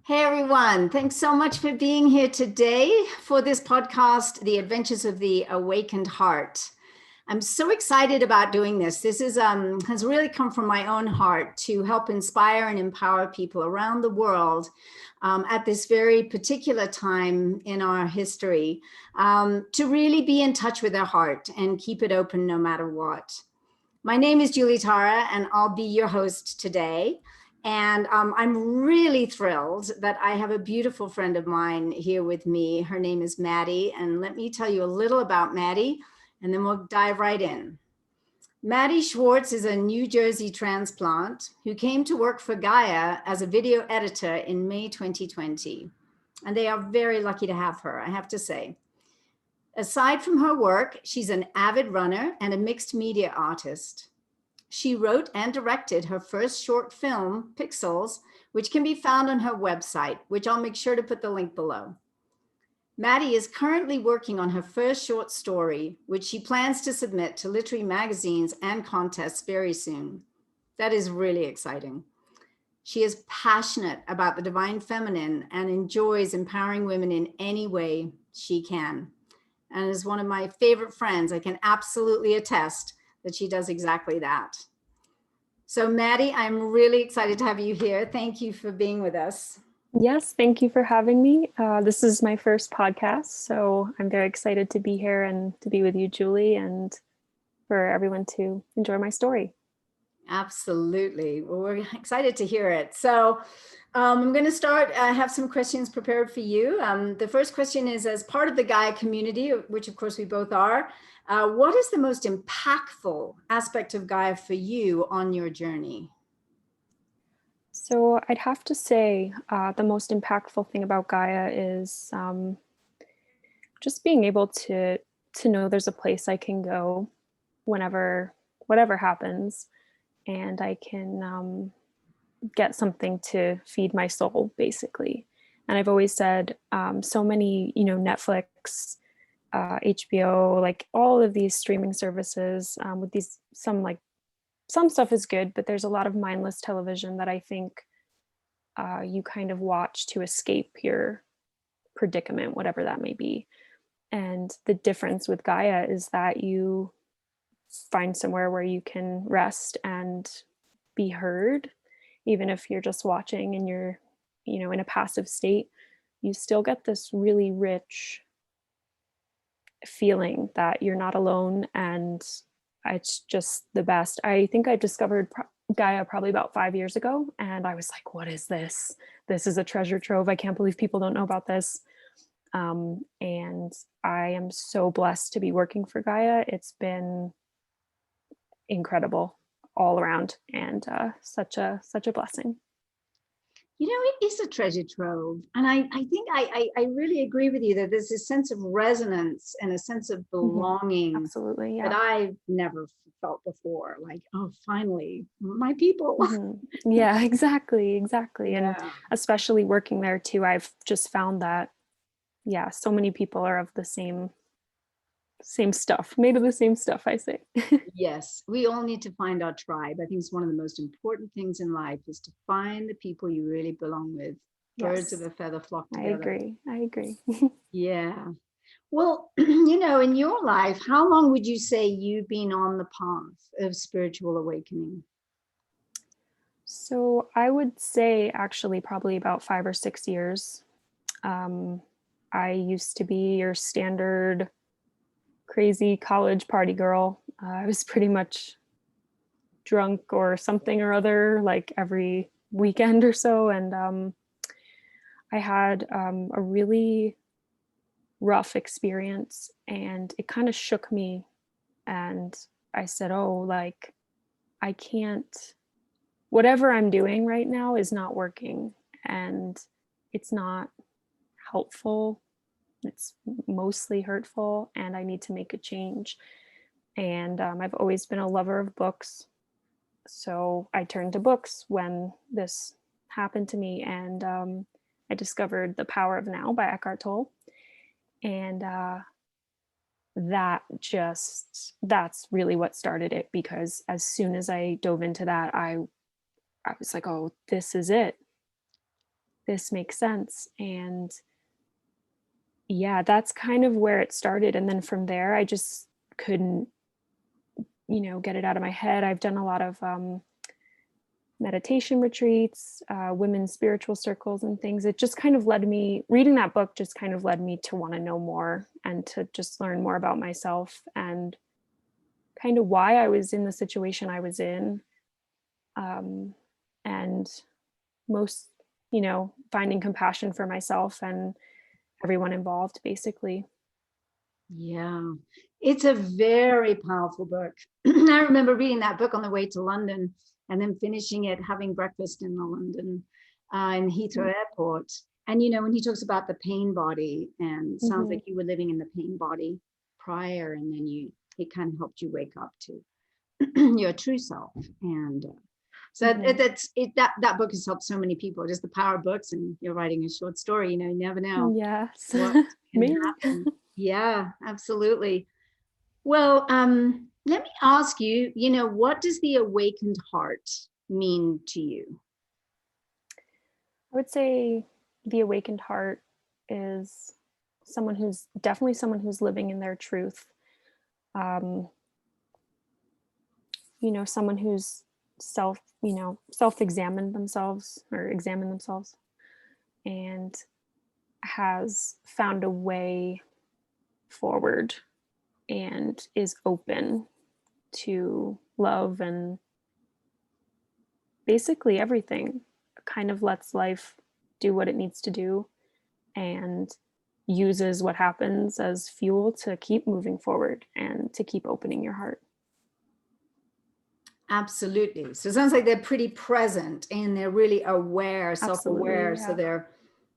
Hey everyone, thanks so much for being here today for this podcast, The Adventures of the Awakened Heart. I'm so excited about doing this. This has really come from my own heart to help inspire and empower people around the world at this very particular time in our history to really be in touch with their heart and keep it open no matter what. My name is Julie Tara, and I'll be your host today. And I'm really thrilled that I have a beautiful friend of mine here with me. Her name is Maddie. And let me tell you a little about Maddie, and then we'll dive right in. Maddie Schwartz is a New Jersey transplant who came to work for Gaia as a video editor in May 2020. And they are very lucky to have her, I have to say. Aside from her work, she's an avid runner and a mixed media artist. She wrote and directed her first short film, Pixels, which can be found on her website, which I'll make sure to put the link below. Maddie is currently working on her first short story, which she plans to submit to literary magazines and contests very soon. That is really exciting. She is passionate about the divine feminine and enjoys empowering women in any way she can. And as one of my favorite friends, I can absolutely attest that she does exactly that. So Maddie, I'm really excited to have you here. Thank you for being with us. Yes, thank you for having me. This is my first podcast, so I'm very excited to be here and to be with you, Julie, and for everyone to enjoy my story. Absolutely. Well, we're excited to hear it. So I'm going to start. I have some questions prepared for you. The first question is, as part of the Gaia community, which of course we both are, what is the most impactful aspect of Gaia for you on your journey? So I'd have to say the most impactful thing about Gaia is just being able to know there's a place I can go whenever, whatever happens, and I can get something to feed my soul, basically. And I've always said so many, Netflix, HBO, like all of these streaming services with these, some stuff is good, but there's a lot of mindless television that I think you kind of watch to escape your predicament, whatever that may be. And the difference with Gaia is that you find somewhere where you can rest and be heard, even if you're just watching and you're, in a passive state. You still get this really rich feeling that you're not alone, and it's just the best. I think I discovered Gaia probably about 5 years ago, and I was like, what is this? This is a treasure trove. I can't believe people don't know about this. And I am so blessed to be working for Gaia. It's been incredible all around, and such a blessing. You know, it is a treasure trove. And I think I really agree with you that there's this sense of resonance and a sense of belonging. Absolutely, yeah. That I've never felt before. Like, oh, finally, my people. Yeah, exactly. Yeah. And especially working there too, I've just found that, yeah, so many people are of the same stuff, made of the same stuff, I say. Yes, we all need to find our tribe. I think it's one of the most important things in life is to find the people you really belong with. Birds Yes, of a feather flock I together. agree. Yeah. Well, in your life, how long would you say you've been on the path of spiritual awakening? So I would say actually probably about 5 or 6 years. I used to be your standard crazy college party girl. I was pretty much drunk or something or other like every weekend or so. And I had a really rough experience, and it kind of shook me. And I said, oh, like, I can't, whatever I'm doing right now is not working, and it's not helpful. It's mostly hurtful, and I need to make a change. And I've always been a lover of books. So I turned to books when this happened to me, and I discovered The Power of Now by Eckhart Tolle. And that's really what started it, because as soon as I dove into that, I was like, oh, this is it. this makes sense. And yeah, that's kind of where it started. And then from there, I just couldn't, get it out of my head. I've done a lot of meditation retreats, women's spiritual circles and things. It just kind of led me, reading that book just kind of led me to want to know more and to just learn more about myself and kind of why I was in the situation I was in. And most, finding compassion for myself and everyone involved, basically. Yeah, it's a very powerful book. I remember reading that book on the way to London and then finishing it, having breakfast in the London in Heathrow Airport. And, when he talks about the pain body, and sounds like you were living in the pain body prior, and then it kind of helped you wake up to your true self. And so that book has helped so many people. Just the power of books, and you're writing a short story, you never know Yes. what can happen. Yeah, absolutely. Well, let me ask you, what does the awakened heart mean to you? I would say the awakened heart is definitely someone who's living in their truth. Someone who's self-examined themselves or examined themselves and has found a way forward and is open to love and basically everything, kind of lets life do what it needs to do and uses what happens as fuel to keep moving forward and to keep opening your heart. Absolutely. So it sounds like they're pretty present and they're really aware, self-aware. Yeah. So they're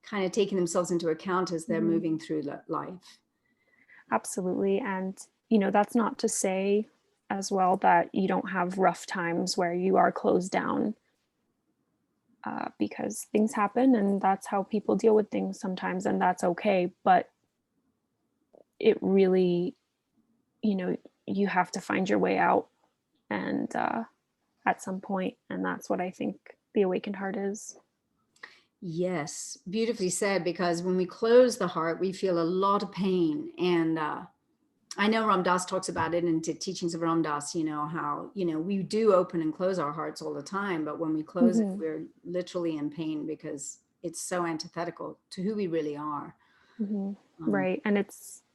kind of taking themselves into account as they're moving through life. Absolutely. And, that's not to say as well that you don't have rough times where you are closed down, because things happen and that's how people deal with things sometimes, and that's okay. But it really, you have to find your way out and at some point, and that's what I think the awakened heart is. Yes, beautifully said, because when we close the heart, we feel a lot of pain. And I know Ram Dass talks about it in the teachings of Ram Dass, how, we do open and close our hearts all the time, but when we close it, we're literally in pain because it's so antithetical to who we really are. Right. And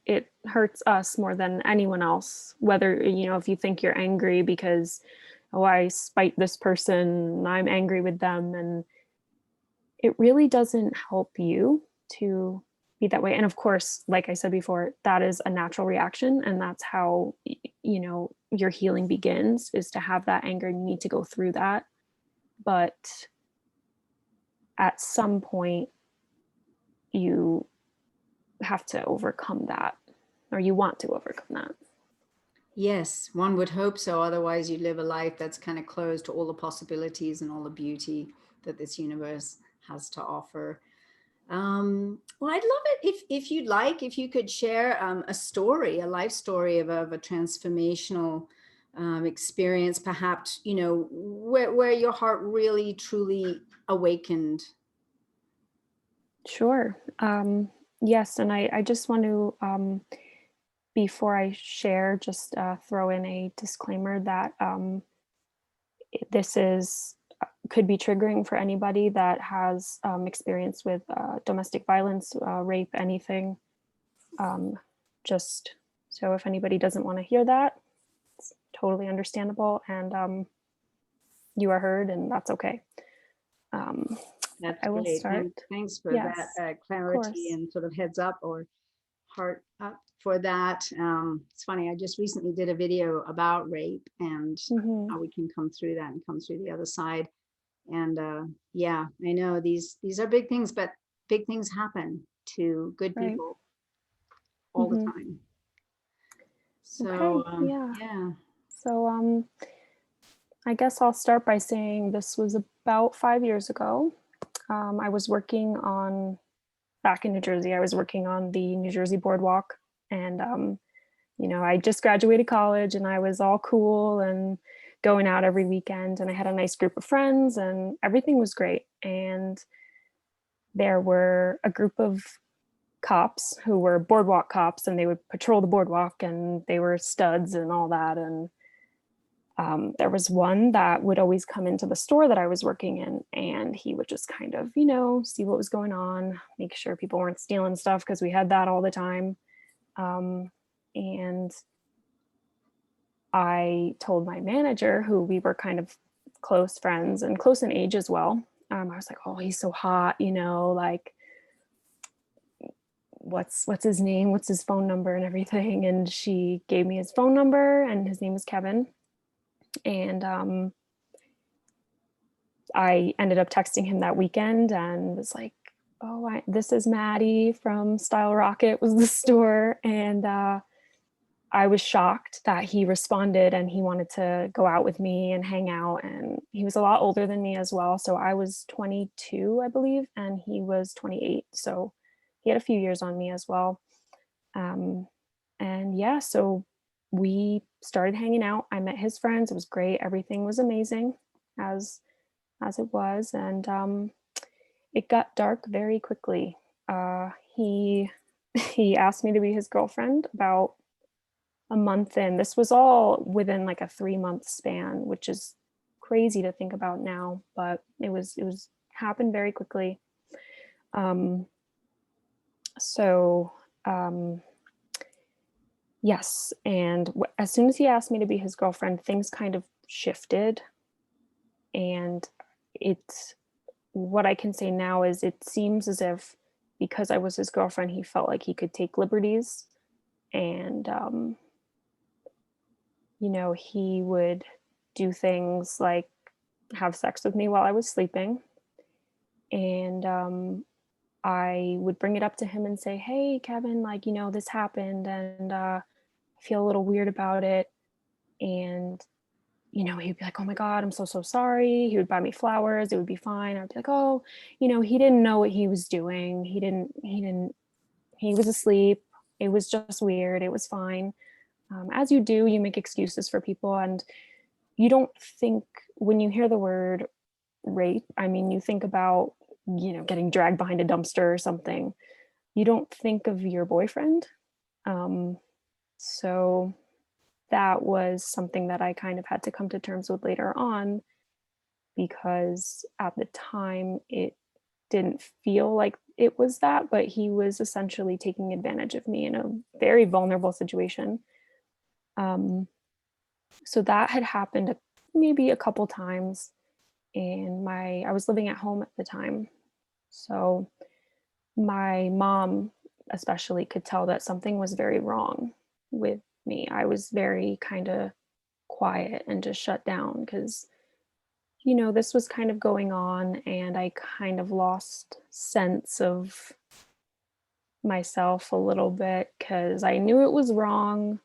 it hurts us more than anyone else, whether, if you think you're angry because, oh, I spite this person, I'm angry with them. And it really doesn't help you to be that way. And of course, like I said before, that is a natural reaction. And that's how, your healing begins, is to have that anger. You need to go through that. But at some point, you have to overcome that, or you want to overcome that. Yes, one would hope so. Otherwise, you live a life that's kind of closed to all the possibilities and all the beauty that this universe has to offer. Well, I'd love it if you'd like, if you could share a story, a life story of a transformational experience, perhaps, where your heart really, truly awakened. Sure. Yes. And I just want to, before I share, just throw in a disclaimer that this could be triggering for anybody that has experience with domestic violence, rape, anything. Just so if anybody doesn't want to hear that, it's totally understandable, and you are heard, and that's okay. That's I will great. start. Thanks for Yes, that clarity and sort of heads up or heart up for that. It's funny, I just recently did a video about rape and how we can come through that and come through the other side. And yeah, I know these are big things, but big things happen to good people all the time. So yeah. So I guess I'll start by saying this was about 5 years ago. I was working back in New Jersey. I was working on the New Jersey boardwalk, and I just graduated college and I was all cool and going out every weekend, and I had a nice group of friends and everything was great. And there were a group of cops who were boardwalk cops, and they would patrol the boardwalk, and they were studs and all that. And there was one that would always come into the store that I was working in, and he would just kind of, you know, see what was going on, make sure people weren't stealing stuff, because we had that all the time. And I told my manager, who we were kind of close friends and close in age as well. I was like, oh, he's so hot, you know, like, what's his name? What's his phone number and everything? And she gave me his phone number, and his name is Kevin. And I ended up texting him that weekend and was like, oh, this is Maddie from Style Rocket, was the store. And I was shocked that he responded and he wanted to go out with me and hang out. And he was a lot older than me as well. So I was 22, I believe, and he was 28. So he had a few years on me as well. And yeah, so we started hanging out. I met his friends. It was great. Everything was amazing as it was. And it got dark very quickly. He asked me to be his girlfriend about a month in. This was all within like a 3-month span, which is crazy to think about now, but it was happened very quickly. Yes, and as soon as he asked me to be his girlfriend, things kind of shifted. And what I can say now is it seems as if, because I was his girlfriend, he felt like he could take liberties. And you know, he would do things like have sex with me while I was sleeping. And I would bring it up to him and say, hey, Kevin, like, you know, this happened, and I feel a little weird about it. And, you know, he'd be like, oh my God, I'm so sorry. He would buy me flowers. It would be fine. I'd be like, oh, you know, he didn't know what he was doing. He was asleep. It was just weird. It was fine. As you do, you make excuses for people, and you don't think, when you hear the word rape, I mean, you think about, you know, getting dragged behind a dumpster or something. You don't think of your boyfriend. So that was something that I kind of had to come to terms with later on, because at the time it didn't feel like it was that, but he was essentially taking advantage of me in a very vulnerable situation. So that had happened maybe a couple times, and I was living at home at the time. So my mom especially could tell that something was very wrong with me. I was very kind of quiet and just shut down because, you know, this was kind of going on, and I kind of lost sense of myself a little bit because I knew it was wrong,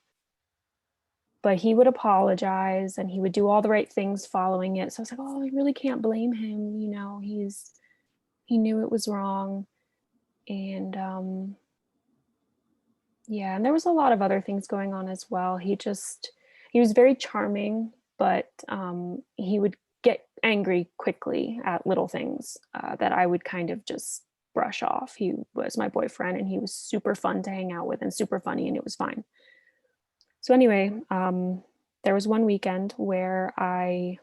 but he would apologize and he would do all the right things following it. So I was like, oh, I really can't blame him. You know, he knew it was wrong. And yeah, and there was a lot of other things going on as well. He was very charming, but he would get angry quickly at little things that I would kind of just brush off. He was my boyfriend, and he was super fun to hang out with and super funny, and it was fine. So anyway, there was one weekend where it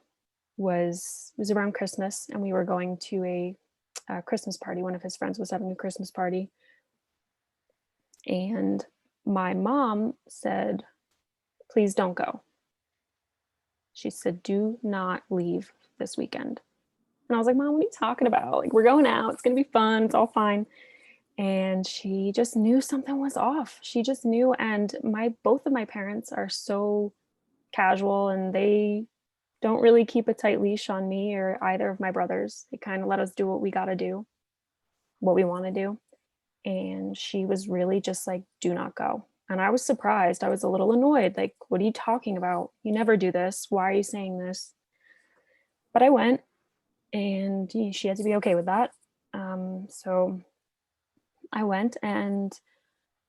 was around Christmas, and we were going to a Christmas party. One of his friends was having a Christmas party. And my mom said, please don't go. She said, do not leave this weekend. And I was like, Mom, what are you talking about? Like, we're going out. It's going to be fun. It's all fine. And she just knew something was off. She just knew. And both of my parents are so casual, and they don't really keep a tight leash on me or either of my brothers. They kind of let us do what we got to do, what we want to do. And she was really just like, do not go. And I was surprised. I was a little annoyed. Like, what are you talking about? You never do this. Why are you saying this? But I went, and she had to be okay with that. So I went, and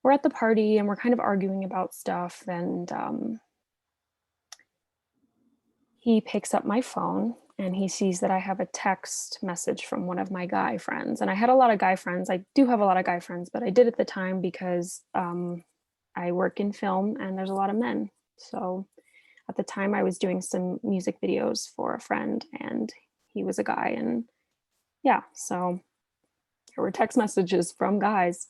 we're at the party, and we're kind of arguing about stuff. And he picks up my phone, and he sees that I have a text message from one of my guy friends. And I had a lot of guy friends. I do have a lot of guy friends, but I did at the time because I work in film and there's a lot of men. So at the time I was doing some music videos for a friend and he was a guy. And yeah, so there were text messages from guys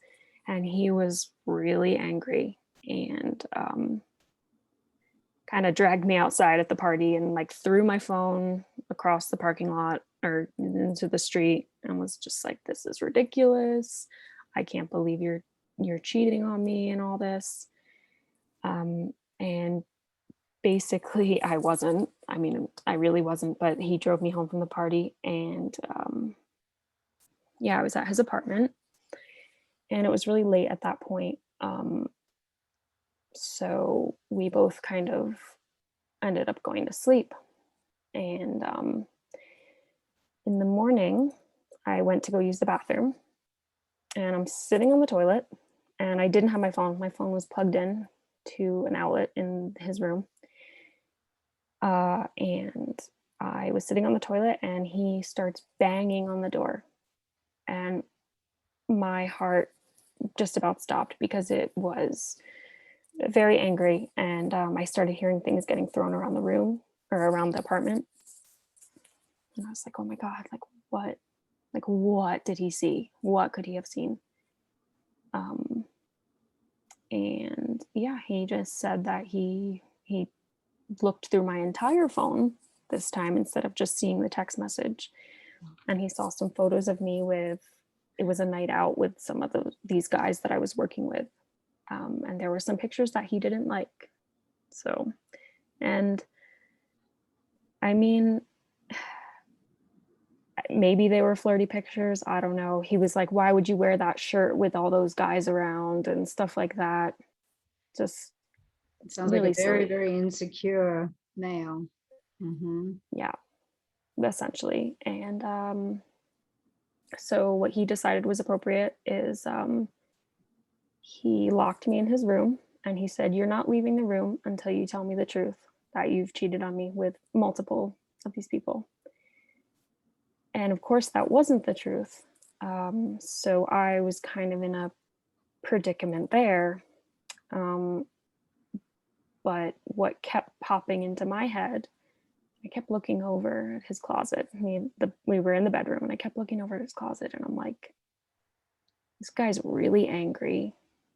and he was really angry and kind of dragged me outside at the party and like threw my phone across the parking lot or into the street and was just like, this is ridiculous. I can't believe you're cheating on me and all this. And basically I wasn't. I mean, I really wasn't, but he drove me home from the party and yeah, I was at his apartment and it was really late at that point. So we both kind of ended up going to sleep. And in the morning, I went to go use the bathroom and I'm sitting on the toilet and I didn't have my phone. My phone was plugged in to an outlet in his room. And I was sitting on the toilet and he starts banging on the door. And my heart just about stopped because it was very angry. And I started hearing things getting thrown around the room or around the apartment. And I was like, oh my God, like what? Like, what did he see? What could he have seen? And yeah, he just said that he looked through my entire phone this time instead of just seeing the text message. And he saw some photos of me with, it was a night out with some of these guys that I was working with. And there were some pictures that he didn't like. So, and I mean, maybe they were flirty pictures. I don't know. He was like, why would you wear that shirt with all those guys around and stuff like that? Just It sounds really like a very, silly. very insecure male. Yeah, essentially. And so what he decided was appropriate is he locked me in his room and he said, you're not leaving the room until you tell me the truth that you've cheated on me with multiple of these people. And of course, that wasn't the truth. So I was kind of in a predicament there. But what kept popping into my head, I kept looking over at his closet. We were in the bedroom and I kept looking over at his closet and I'm like, this guy's really angry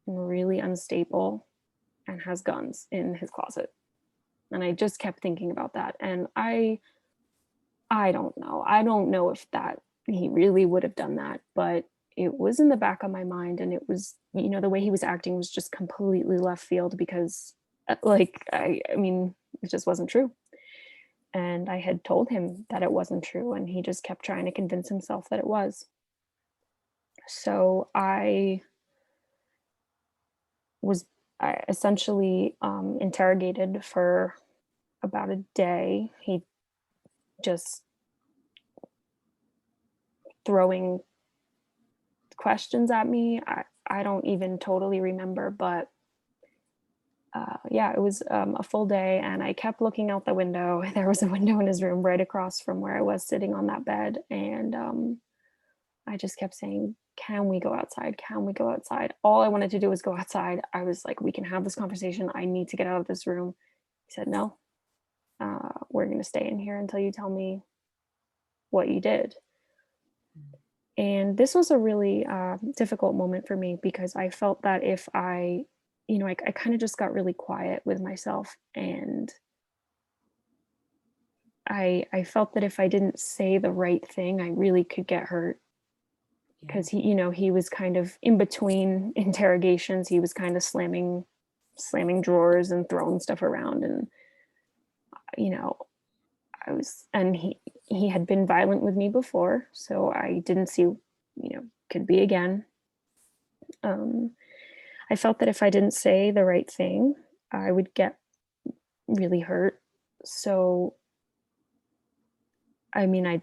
and really unstable and has guns in his closet. And I just kept thinking about that. And I don't know. I don't know if that he really would have done that, but it was in the back of my mind. And it was, you know, the way he was acting was just completely left field because like, I mean, it just wasn't true. And I had told him that it wasn't true. And he just kept trying to convince himself that it was. So I was essentially interrogated for about a day. He just throwing questions at me. I don't even totally remember, but yeah, it was a full day and I kept looking out the window. There was a window in his room right across from where I was sitting on that bed. And I just kept saying, can we go outside? Can we go outside? All I wanted to do was go outside. I was like, we can have this conversation. I need to get out of this room. He said, no, we're going to stay in here until you tell me what you did. And this was a really difficult moment for me because I felt that if I kind of just got really quiet with myself and I felt that if I didn't say the right thing, I really could get hurt because he was kind of in between interrogations. He was kind of slamming drawers and throwing stuff around. And, he had been violent with me before. So I didn't see, could be again. I felt that if I didn't say the right thing, I would get really hurt. So, I mean, I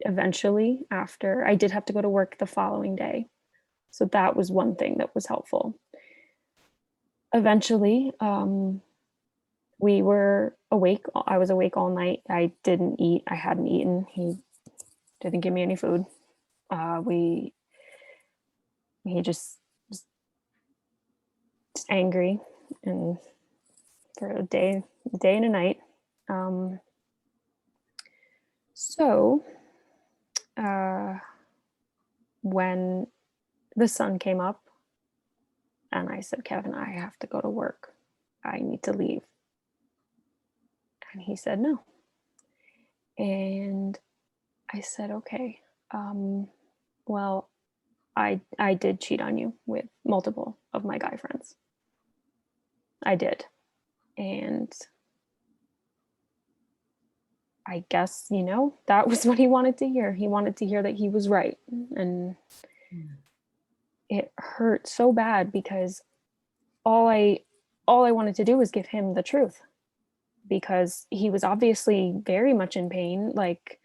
eventually, after I did have to go to work the following day. So that was one thing that was helpful. Eventually, we were awake. I was awake all night. I didn't eat. I hadn't eaten. He didn't give me any food. He just was angry, and for a day and a night. So when the sun came up and I said, Kevin, I have to go to work. I need to leave. And he said, no. And I said, okay, well, I did cheat on you with multiple of my guy friends. I did. And I guess, that was what he wanted to hear. He wanted to hear that he was right. And it hurt so bad because all I wanted to do was give him the truth, because he was obviously very much in pain. Like,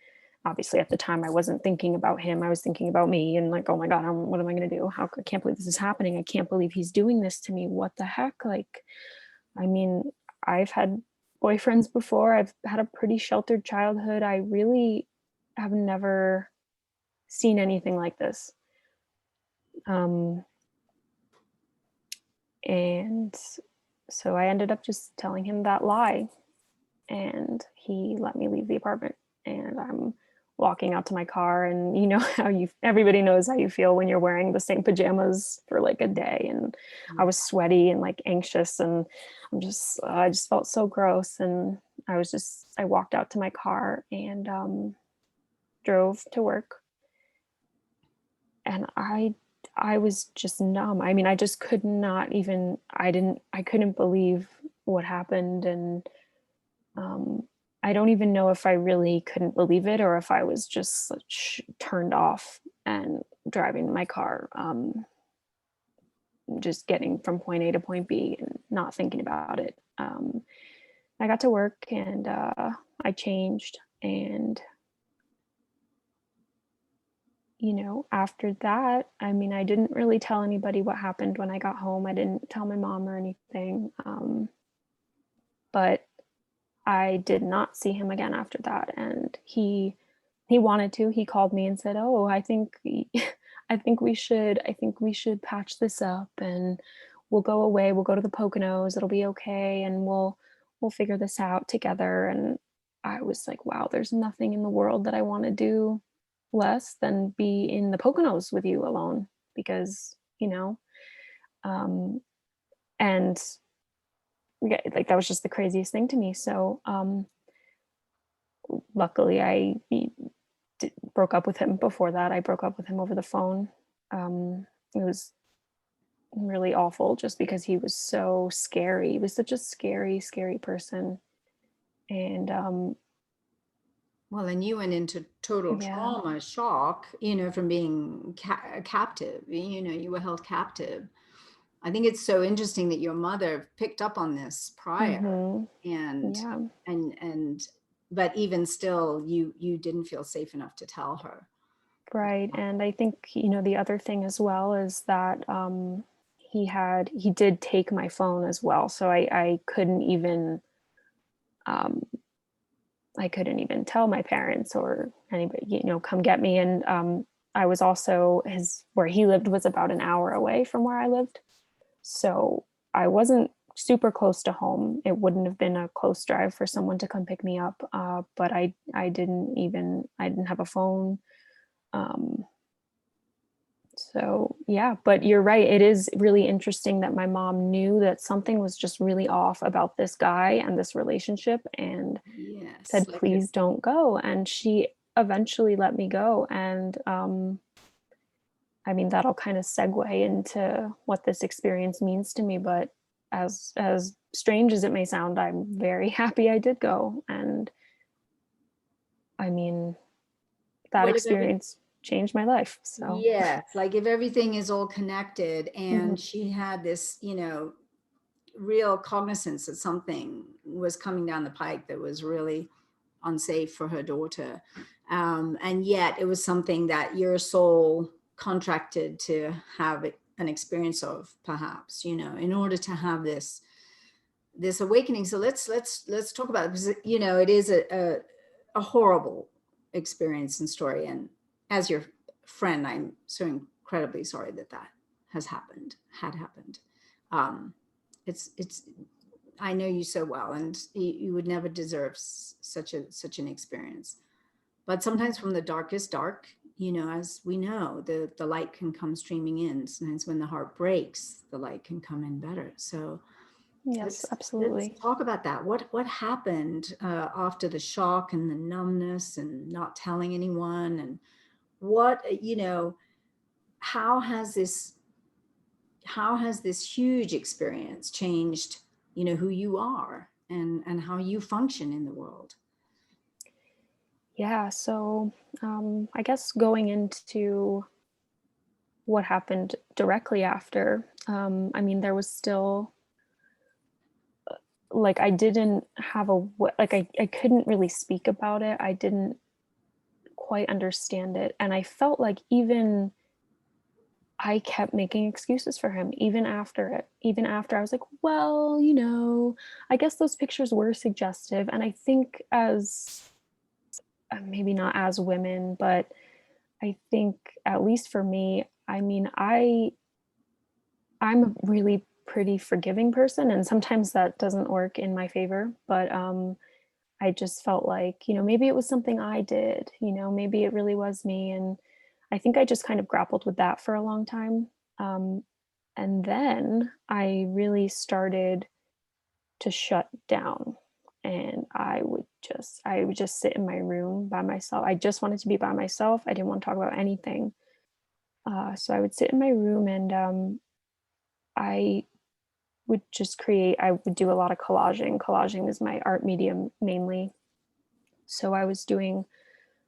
obviously at the time I wasn't thinking about him. I was thinking about me and like, oh my God, what am I going to do? I can't believe this is happening. I can't believe he's doing this to me. What the heck? Like, I mean, I've had boyfriends before. I've had a pretty sheltered childhood. I really have never seen anything like this. And so I ended up just telling him that lie, and he let me leave the apartment. And I'm walking out to my car, and everybody knows how you feel when you're wearing the same pajamas for like a day. And I was sweaty and like anxious, and I just felt so gross. And I walked out to my car and drove to work. And I was just numb. I mean, I just could not even, I couldn't believe what happened. And I don't even know if I really couldn't believe it or if I was just turned off and driving my car, just getting from point A to point B and not thinking about it. I got to work and I changed, and after that, I mean, I didn't really tell anybody what happened when I got home. I didn't tell my mom or anything. But I did not see him again after that. And he wanted to. He called me and said, "Oh, I think we should patch this up, and we'll go away. We'll go to the Poconos. It'll be okay, and we'll figure this out together." And I was like, wow, there's nothing in the world that I want to do less than be in the Poconos with you alone, because and yeah, like that was just the craziest thing to me. So luckily I broke up with him. Before that, I broke up with him over the phone. It was really awful just because he was so scary. He was such a scary person. And well, and you went into total trauma, shock, from being captive. You were held captive. I think it's so interesting that your mother picked up on this prior, and but even still, you didn't feel safe enough to tell her. Right. And I think, the other thing as well is that he did take my phone as well. So I couldn't even tell my parents or anybody, come get me. And I was also where he lived was about an hour away from where I lived. So I wasn't super close to home. It wouldn't have been a close drive for someone to come pick me up. But I didn't have a phone. So yeah, but you're right. It is really interesting that my mom knew that something was just really off about this guy and this relationship, and said, please don't go. And she eventually let me go. And I mean, that'll kind of segue into what this experience means to me. But as strange as it may sound, I'm very happy I did go. And I mean, that experience changed my life. So yes, like if everything is all connected, and she had this, real cognizance that something was coming down the pike that was really unsafe for her daughter, and yet it was something that your soul contracted to have an experience of, perhaps, in order to have this this awakening. So let's talk about it, because it is a horrible experience and story. And as your friend, I'm so incredibly sorry that had happened. It's I know you so well, and you would never deserve such an experience. But sometimes from the darkest dark, as we know, the light can come streaming in. Sometimes when the heart breaks, the light can come in better. So yes, absolutely. let's talk about that. What happened after the shock and the numbness and not telling anyone, and what, how has this huge experience changed, who you are and how you function in the world? Yeah, so I guess going into what happened directly after, I mean, there was still like I didn't have I couldn't really speak about it. I didn't quite understand it. And I felt like even I kept making excuses for him, even after it. Even after I was like, well, I guess those pictures were suggestive. And I think as maybe not as women, but I think at least for me, I mean, I'm a really pretty forgiving person, and sometimes that doesn't work in my favor, but I just felt like, maybe it was something I did, maybe it really was me. And I think I just kind of grappled with that for a long time. Um, and then I really started to shut down, and I would just sit in my room by myself. I just wanted to be by myself. I didn't want to talk about anything. So I would sit in my room, and I would just I would do a lot of collaging. Collaging is my art medium mainly. So I was doing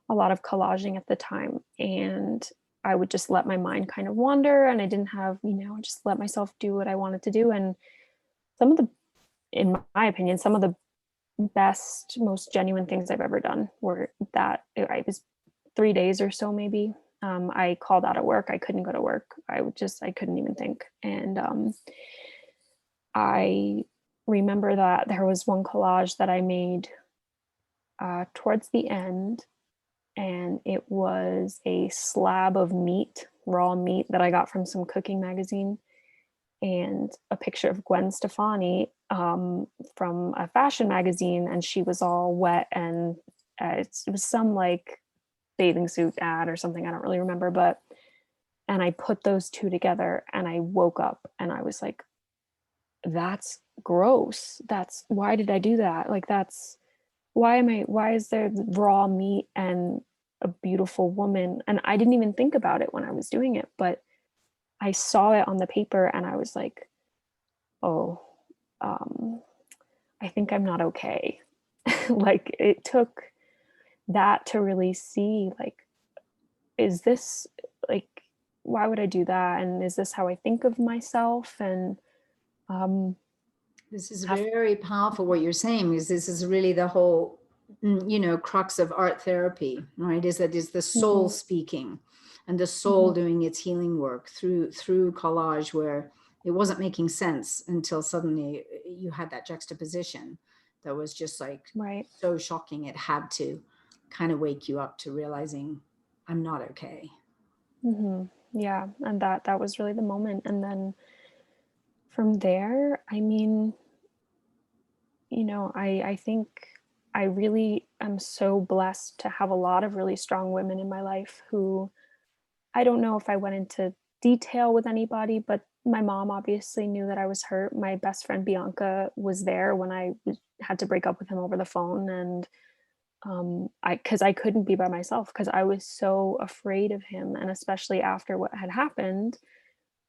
a lot of collaging at the time, and I would just let my mind kind of wander, and I didn't have, just let myself do what I wanted to do. And some of the, in my opinion, some of the best, most genuine things I've ever done were that I was 3 days or so maybe. I called out of work. I couldn't go to work. I couldn't even think. And I remember that there was one collage that I made towards the end, and it was a slab of meat, raw meat that I got from some cooking magazine, and a picture of Gwen Stefani from a fashion magazine, and she was all wet, and it was some like bathing suit ad or something, I don't really remember, and I put those two together, and I woke up and I was like, that's gross. Why did I do that? Like, why is there raw meat and a beautiful woman? And I didn't even think about it when I was doing it, but I saw it on the paper and I was like, oh, I think I'm not okay. Like, it took that to really see, like, is this, like, why would I do that? And is this how I think of myself? And this is very powerful what you're saying, because this is really the whole crux of art therapy, right? Is the soul speaking, and the soul doing its healing work through collage, where it wasn't making sense until suddenly you had that juxtaposition that was just like so shocking. It had to kind of wake you up to realizing, I'm not okay. Yeah, and that was really the moment. And then from there, I mean, I think I really am so blessed to have a lot of really strong women in my life who, I don't know if I went into detail with anybody, but my mom obviously knew that I was hurt. My best friend Bianca was there when I had to break up with him over the phone, and because I couldn't be by myself because I was so afraid of him, and especially after what had happened,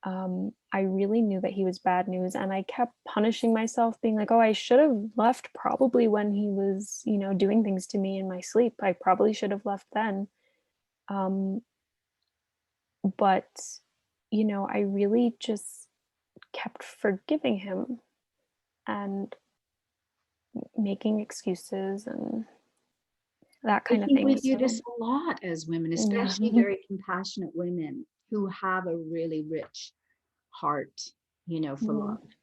I really knew that he was bad news, and I kept punishing myself, being like, oh, I should have left probably when he was, doing things to me in my sleep. I probably should have left then. But, I really just kept forgiving him and making excuses and that I kind of think thing. we do So, this a lot as women, yeah. especially very compassionate women who have a really rich heart, for Mhm. love.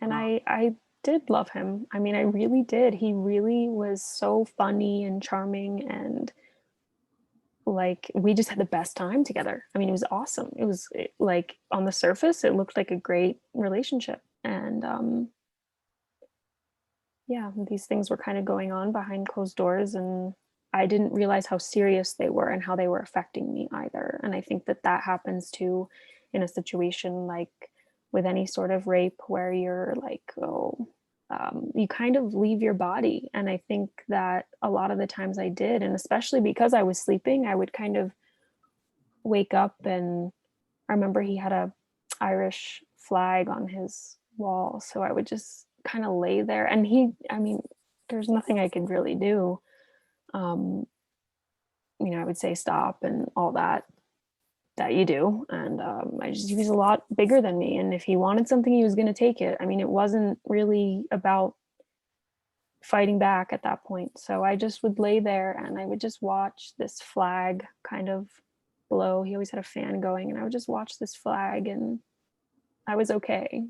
And I did love him. I mean, I really did. He really was so funny and charming, and like we just had the best time together. I mean, it was awesome. It was like on the surface, it looked like a great relationship. And yeah, these things were kind of going on behind closed doors, and I didn't realize how serious they were and how they were affecting me either. And I think that that happens too in a situation like with any sort of rape where you're like, oh, you kind of leave your body. And I think that a lot of the times I did, and especially because I was sleeping, I would kind of wake up, and I remember he had a Irish flag on his wall. So I would just kind of lay there, and I mean, there's nothing I could really do. Um, I would say stop and all that you do. And he was a lot bigger than me. And if he wanted something, he was going to take it. I mean, it wasn't really about fighting back at that point. So I just would lay there and I would just watch this flag kind of blow. He always had a fan going, and I would just watch this flag, and I was okay,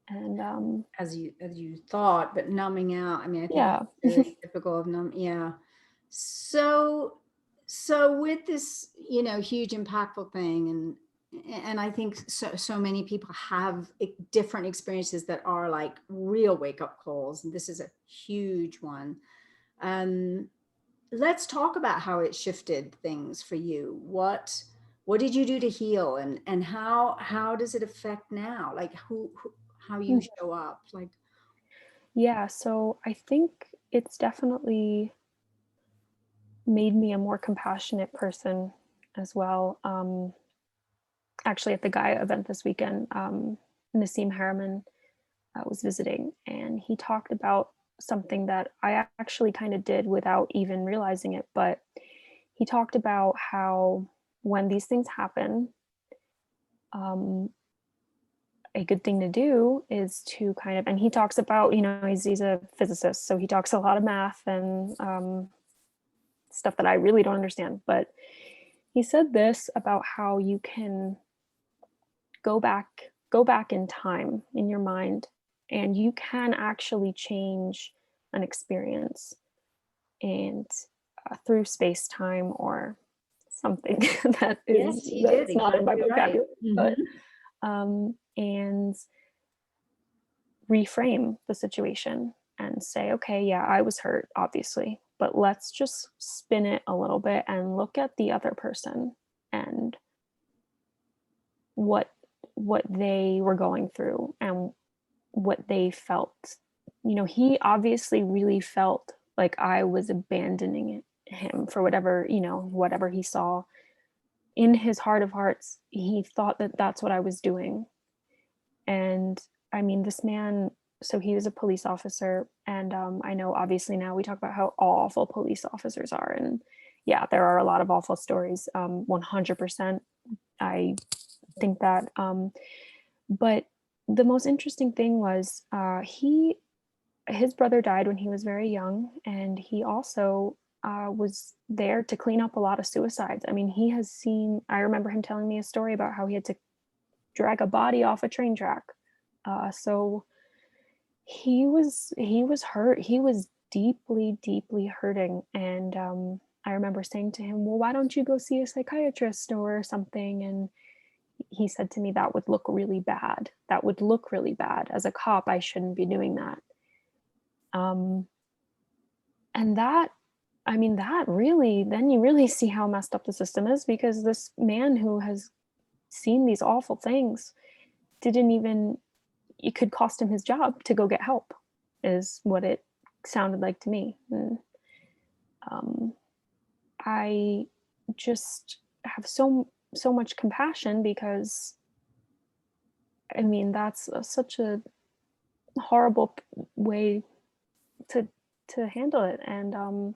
And as you thought, but numbing out. I mean, I think yeah. it's very typical of yeah. So with this, huge impactful thing, and I think so many people have different experiences that are like real wake-up calls, and this is a huge one. Let's talk about how it shifted things for you. What did you do to heal, and how does it affect now? Like how you show up, like. Yeah, so I think it's definitely made me a more compassionate person as well. Actually, at the Gaia event this weekend, Nassim Harriman was visiting, and he talked about something that I actually kind of did without even realizing it. But he talked about how when these things happen, a good thing to do is to kind of, and he talks about, he's a physicist, so he talks a lot of math and stuff that I really don't understand. But he said this about how you can go back in time in your mind, and you can actually change an experience, and through space time or something Yes, you did that's not in my exactly right. vocabulary. But and reframe the situation and say, okay, yeah, I was hurt, obviously, but let's just spin it a little bit and look at the other person and what they were going through and what they felt. He obviously really felt like I was abandoning him for whatever he saw. In his heart of hearts, he thought that that's what I was doing. And I mean, this man, so he was a police officer, and I know obviously now we talk about how awful police officers are, and yeah, there are a lot of awful stories. 100%, I think that. But the most interesting thing was his brother died when he was very young, and he also was there to clean up a lot of suicides. I mean, I remember him telling me a story about how he had to drag a body off a train track. So he was hurt. He was deeply, deeply hurting. And I remember saying to him, well, why don't you go see a psychiatrist or something? And he said to me, that would look really bad. That would look really bad. As a cop, I shouldn't be doing that. And that really, then you really see how messed up the system is, because this man who has seen these awful things it could cost him his job to go get help, is what it sounded like to me. And I just have so much compassion, because I mean, that's such a horrible way to handle it. And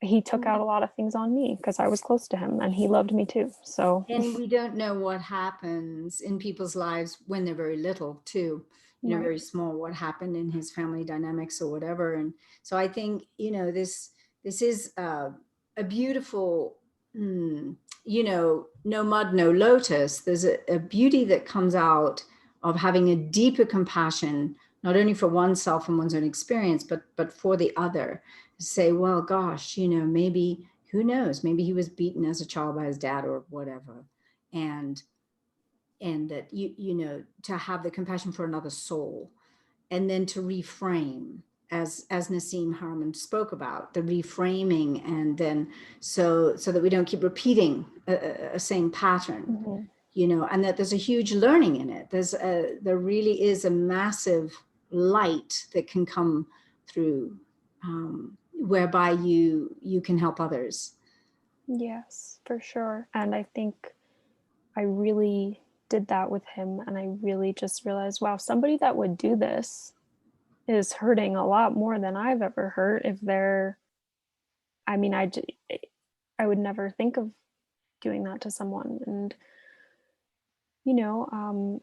he took out a lot of things on me because I was close to him, and he loved me too. So, and we don't know what happens in people's lives when they're very little too, right. very small, what happened in his family dynamics or whatever. And so I think, this is a beautiful, no mud, no lotus. There's a beauty that comes out of having a deeper compassion, not only for oneself and one's own experience, but for the other. Say, well, gosh, maybe, who knows, maybe he was beaten as a child by his dad or whatever. And that, to have the compassion for another soul, and then to reframe, as Nassim Harman spoke about, the reframing, and then so that we don't keep repeating a same pattern, and that there's a huge learning in it. There really is a massive light that can come through, whereby you can help others. Yes, for sure. And I think I really did that with him, and I really just realized, wow, somebody that would do this is hurting a lot more than I've ever hurt. If they're, I mean, I would never think of doing that to someone. And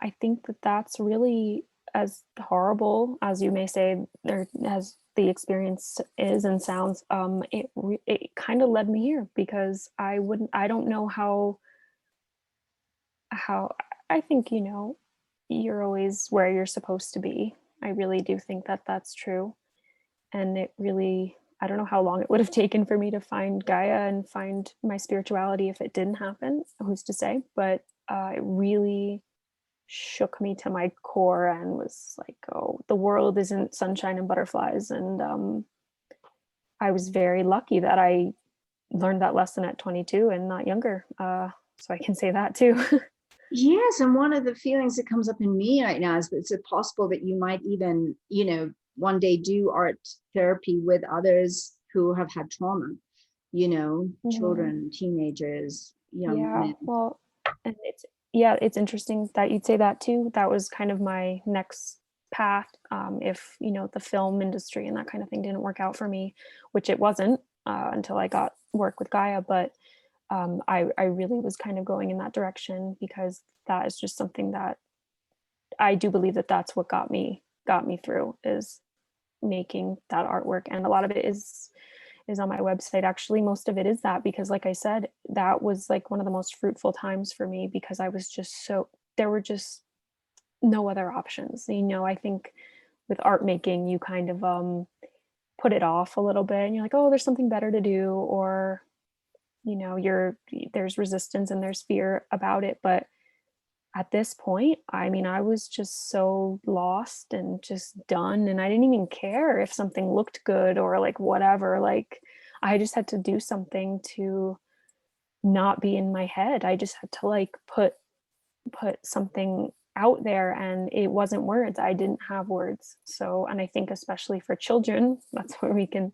I think that that's really, as horrible as you may say, or as the experience is and sounds, it kind of led me here, because I don't know how I think, you're always where you're supposed to be. I really do think that that's true. And it really, I don't know how long it would have taken for me to find Gaia and find my spirituality if it didn't happen. Who's to say? But it really shook me to my core and was like, oh, the world isn't sunshine and butterflies. And I was very lucky that I learned that lesson at 22 and not younger. So I can say that too. Yes, and one of the feelings that comes up in me right now is that it's possible that you might even, one day do art therapy with others who have had trauma, children, teenagers, young men. Well, and it's interesting that you'd say that too. That was kind of my next path. If the film industry and that kind of thing didn't work out for me, which it wasn't until I got work with Gaia, but I really was kind of going in that direction, because that is just something that I do believe that that's what got me through, is making that artwork. And a lot of it is on my website. Actually, most of it is that, because like I said, that was like one of the most fruitful times for me, because I was just there were just no other options. I think with art making, you kind of put it off a little bit, and you're like, oh, there's something better to do, or there's resistance and there's fear about it. But at this point, I mean, I was just so lost and just done, and I didn't even care if something looked good or like whatever. Like, I just had to do something to not be in my head. I just had to like put something out there, and it wasn't words. I didn't have words. So, and I think especially for children, that's where we can,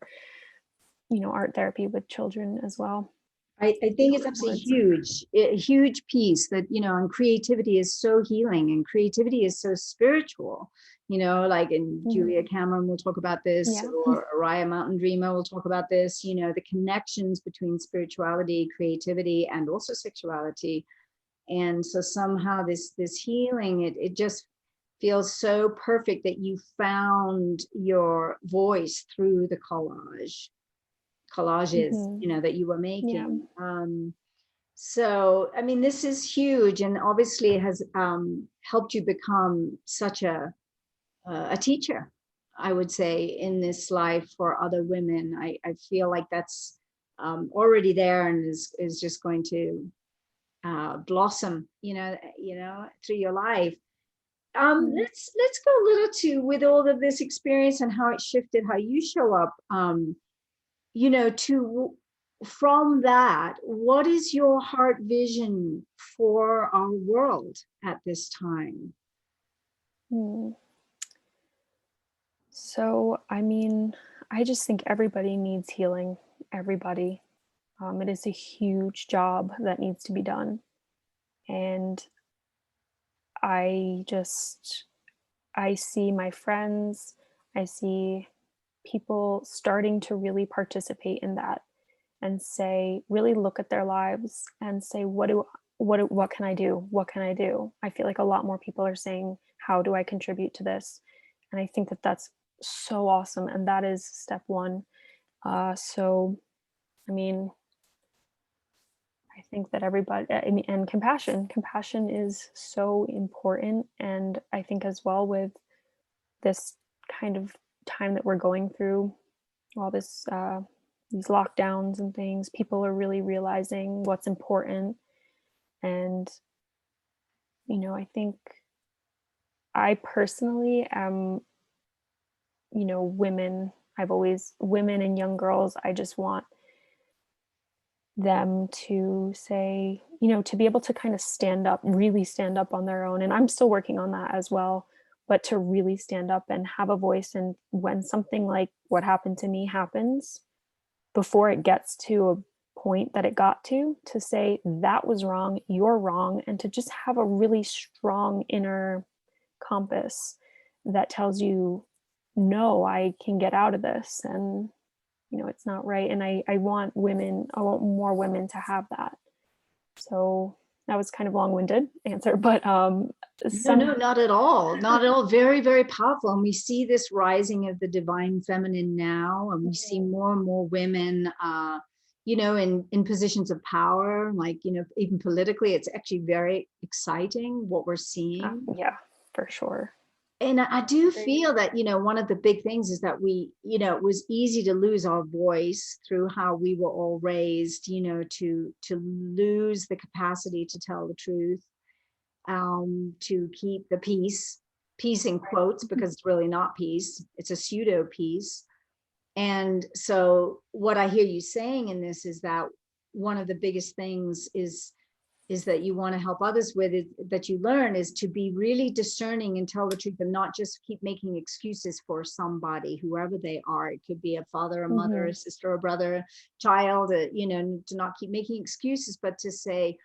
art therapy with children as well. I think it's absolutely a huge piece that, and creativity is so healing, and creativity is so spiritual, like, and Julia Cameron will talk about this, or Araya Mountain Dreamer will talk about this, the connections between spirituality, creativity, and also sexuality. And so somehow this healing, it just feels so perfect that you found your voice through the collages, that you were making. So, I mean, this is huge, and obviously it has helped you become such a teacher, I would say, in this life for other women. I feel like that's already there, and is just going to blossom, through your life. Let's go a little to, with all of this experience and how it shifted how you show up, to, from that, what is your heart vision for our world at this time? So, I mean, I just think everybody needs healing. Everybody. It is a huge job that needs to be done. And I see my friends, I see people starting to really participate in that, and really look at their lives and say, what can I do? What can I do? I feel like a lot more people are saying, how do I contribute to this? And I think that that's so awesome. And that is step one. So, I mean, I think that everybody, I mean, and compassion is so important. And I think as well with this kind of time that we're going through, all this, these lockdowns and things, people are really realizing what's important. And, I think I personally am, women and young girls, I just want them to say, to be able to kind of really stand up on their own. And I'm still working on that as well, but to really stand up and have a voice. And when something like what happened to me happens, before it gets to a point that it got to say, that was wrong, you're wrong. And to just have a really strong inner compass that tells you, no, I can get out of this. And it's not right. And I want more women to have that. So that was kind of long-winded answer, but No, not at all. Not at all. Very, very powerful. And we see this rising of the divine feminine now, and we see more and more women, in positions of power, like, even politically, it's actually very exciting what we're seeing. Yeah, for sure. And I do feel that, one of the big things is that we, it was easy to lose our voice through how we were all raised, to lose the capacity to tell the truth, to keep the peace in quotes, because it's really not peace. It's a pseudo peace. And so what I hear you saying in this is that one of the biggest things is that you want to help others with it, that you learn, is to be really discerning and tell the truth, and not just keep making excuses for somebody, whoever they are. It could be a father, a mother, a sister, a brother, child, to not keep making excuses, but to say,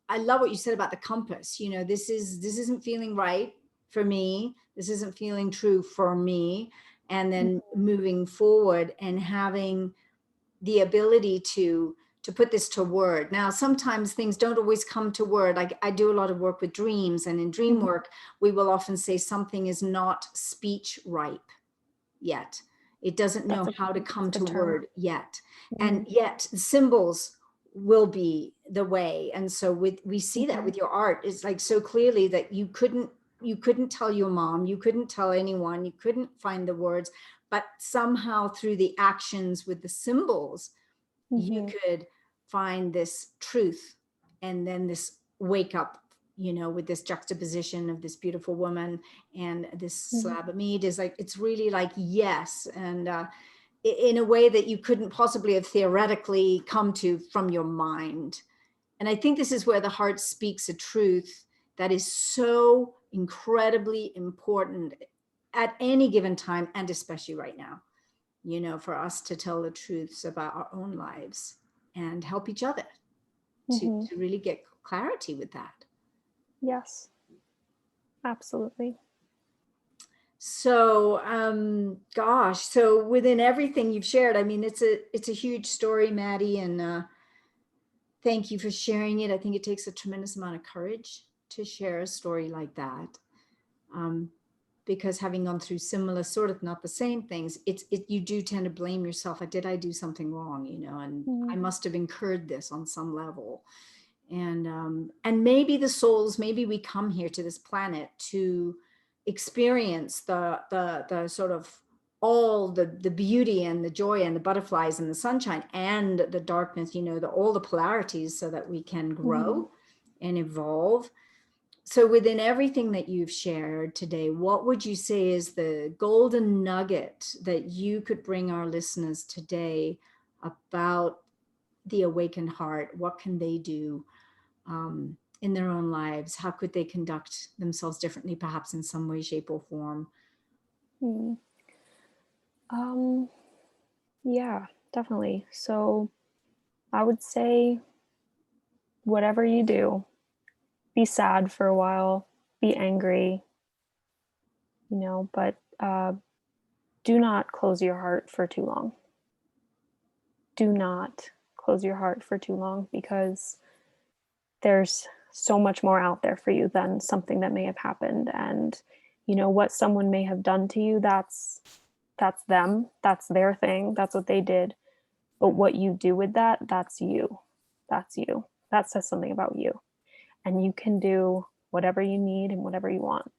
I love what you said about the compass. This isn't feeling right for me. This isn't feeling true for me. And then moving forward and having the ability to put this to word. Now, sometimes things don't always come to word. Like, I do a lot of work with dreams, and in dream work, we will often say something is not speech ripe yet. It doesn't know how to come to word yet. And yet symbols will be the way. And so we see that with your art. It's like so clearly that you couldn't tell your mom, you couldn't tell anyone, you couldn't find the words, but somehow through the actions with the symbols, you could find this truth, and then this wake up, with this juxtaposition of this beautiful woman and this slab of meat is like, it's really like, yes. And in a way that you couldn't possibly have theoretically come to from your mind. And I think this is where the heart speaks a truth that is so incredibly important at any given time, and especially right now, for us to tell the truths about our own lives and help each other to really get clarity with that. Yes, absolutely. So, so within everything you've shared, I mean, it's a huge story, Maddie, and thank you for sharing it. I think it takes a tremendous amount of courage to share a story like that. Because having gone through similar, sort of not the same things, you do tend to blame yourself. Like, did I do something wrong? And I must have incurred this on some level. And maybe maybe we come here to this planet to experience the sort of all the beauty and the joy and the butterflies and the sunshine and the darkness, all the polarities, so that we can grow and evolve. So within everything that you've shared today, what would you say is the golden nugget that you could bring our listeners today about the awakened heart? What can they do in their own lives? How could they conduct themselves differently, perhaps in some way, shape, or form? Yeah, definitely. So I would say, whatever you do, be sad for a while, be angry, but do not close your heart for too long. Do not close your heart for too long, because there's so much more out there for you than something that may have happened. And what someone may have done to you, that's them, that's their thing, that's what they did. But what you do with that, that's you. that says something about you. And you can do whatever you need and whatever you want.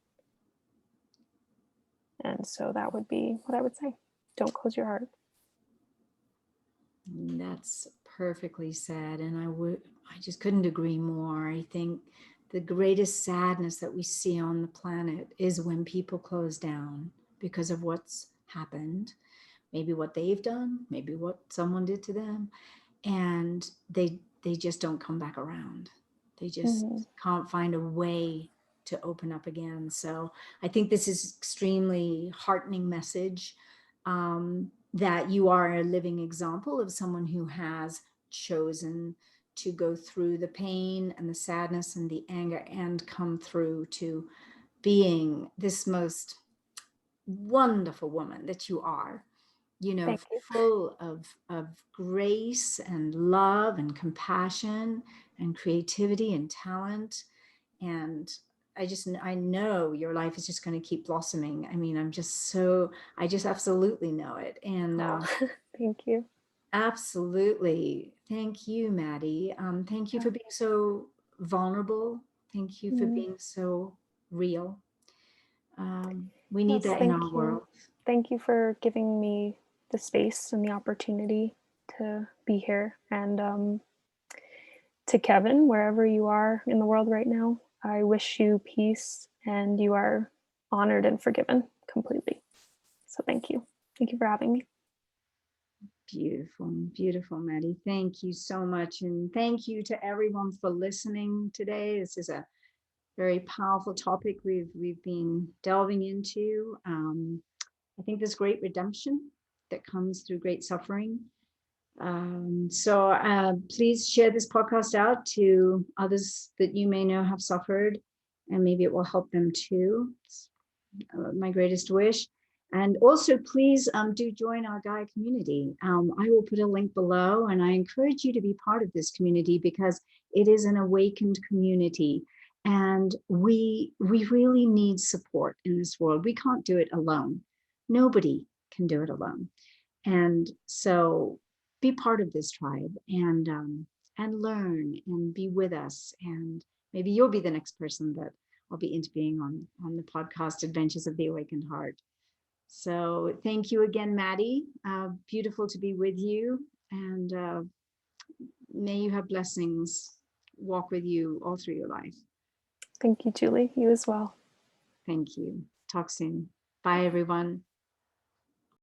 And so that would be what I would say. Don't close your heart. That's perfectly said. And I just couldn't agree more. I think the greatest sadness that we see on the planet is when people close down because of what's happened, maybe what they've done, maybe what someone did to them. And they just don't come back around. They just can't find a way to open up again. So I think this is extremely heartening message, that you are a living example of someone who has chosen to go through the pain and the sadness and the anger and come through to being this most wonderful woman that you are, Thank you. full of grace and love and compassion and creativity and talent. And I know your life is just going to keep blossoming. I mean, I just absolutely know it. And Thank you. absolutely. Thank you, Maddie. Thank you for being so vulnerable. Thank you for being so real. We need that in our world. Thank you for giving me the space and the opportunity to be here. And to Kevin, wherever you are in the world right now, I wish you peace, and you are honored and forgiven completely. So thank you. Thank you for having me. Beautiful, beautiful, Maddie. Thank you so much. And thank you to everyone for listening today. This is a very powerful topic we've been delving into. I think there's great redemption that comes through great suffering. So please share this podcast out to others that you may know have suffered, and maybe it will help them too. It's my greatest wish. And also, please do join our Gaia community. I will put a link below, and I encourage you to be part of this community because it is an awakened community. And we really need support in this world. We can't do it alone. Nobody can do it alone. And so be part of this tribe and learn and be with us. And maybe you'll be the next person that I'll be interviewing on the podcast Adventures of the Awakened Heart. So thank you again, Maddie. Beautiful to be with you. And may you have blessings walk with you all through your life. Thank you, Julie. You as well. Thank you. Talk soon. Bye, everyone.